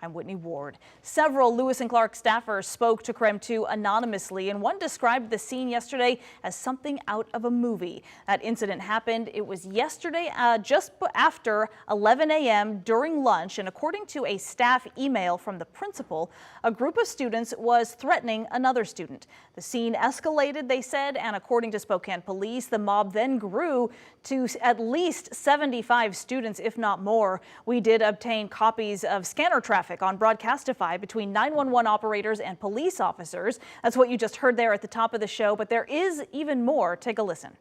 I'm Whitney Ward. Several Lewis and Clark staffers spoke to KREM 2 anonymously, and one described the scene yesterday as something out of a movie. That incident happened. It was yesterday just after 11 a.m. during lunch, and according to a staff email from the principal, a group of students was threatening another student. The scene escalated, they said, and according to Spokane police, the mob then grew to at least 75 students, if not more. We did obtain copies of scanner traffic on Broadcastify between 911 operators and police officers. That's what you just heard there at the top of the show, but there is even more. Take a listen.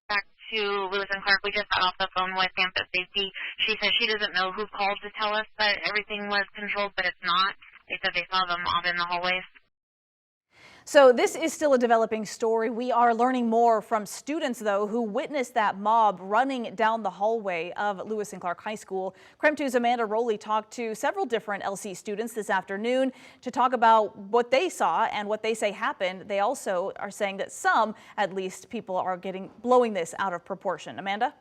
Back to Lewis and Clark, we just got off the phone with campus safety. She says she doesn't know who called to tell us that everything was controlled, but it's not. They said they saw them mob in the hallways. So this is still a developing story. We are learning more from students, though, who witnessed that mob running down the hallway of Lewis and Clark High School. KREM 2's Amanda Rowley talked to several different LC students this afternoon to talk about what they saw and what they say happened. They also are saying that some, at least, people are blowing this out of proportion. Amanda?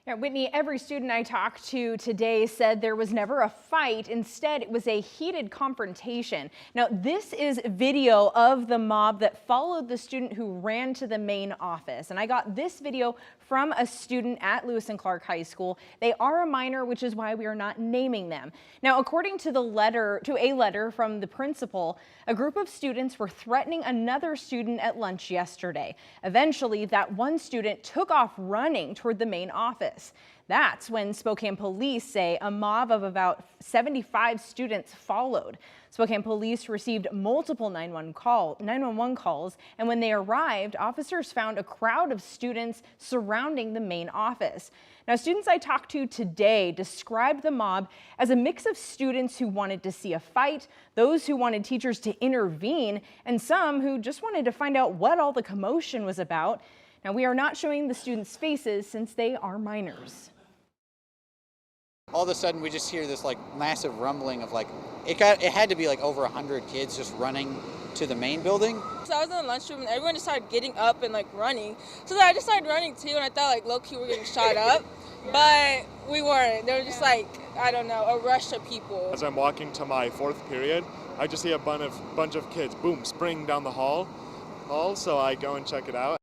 Yeah, Whitney, every student I talked to today said there was never a fight. Instead, it was a heated confrontation. Now, this is video of the mob that followed the student who ran to the main office. And I got this video from a student at Lewis and Clark High School. They are a minor, which is why we are not naming them. Now, according to a letter from the principal, a group of students were threatening another student at lunch yesterday. Eventually, that one student took off running toward the main office. That's when Spokane police say a mob of about 75 students followed. Spokane police received multiple 911 calls, and when they arrived, officers found a crowd of students surrounding the main office. Now, students I talked to today described the mob as a mix of students who wanted to see a fight, those who wanted teachers to intervene, and some who just wanted to find out what all the commotion was about. Now, we are not showing the students' faces since they are minors. All of a sudden, we just hear this like massive rumbling of like, it had to be like over 100 kids just running to the main building. So I was in the lunchroom and everyone just started getting up and like running. So then I just started running too, and I thought like low-key we were getting shot up, but we weren't. There was just like, I don't know, a rush of people. As I'm walking to my fourth period, I just see a bunch of kids, boom, spring down the hall, so I go and check it out.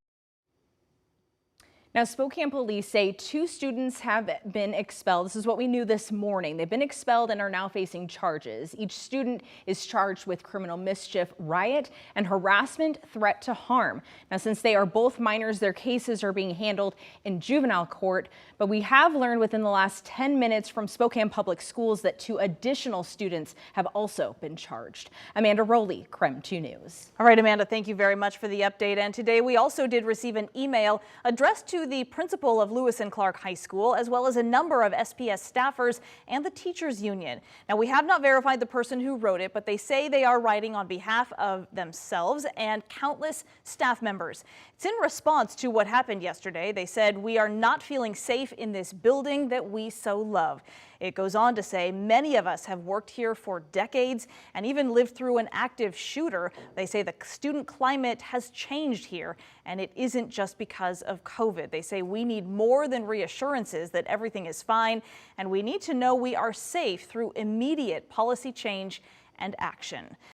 Now, Spokane police say 2 students have been expelled. This is what we knew this morning. They've been expelled and are now facing charges. Each student is charged with criminal mischief, riot, and harassment, threat to harm. Now, since they are both minors, their cases are being handled in juvenile court. But we have learned within the last 10 minutes from Spokane Public Schools that 2 additional students have also been charged. Amanda Rowley, KREM 2 News. All right, Amanda, thank you very much for the update. And today we also did receive an email addressed to the principal of Lewis and Clark High School, as well as a number of SPS staffers and the teachers union. Now, we have not verified the person who wrote it, but they say they are writing on behalf of themselves and countless staff members. It's in response to what happened yesterday. They said, "We are not feeling safe in this building that we so love." It goes on to say, "Many of us have worked here for decades and even lived through an active shooter." They say the student climate has changed here, and it isn't just because of COVID. They say we need more than reassurances that everything is fine, and we need to know we are safe through immediate policy change and action.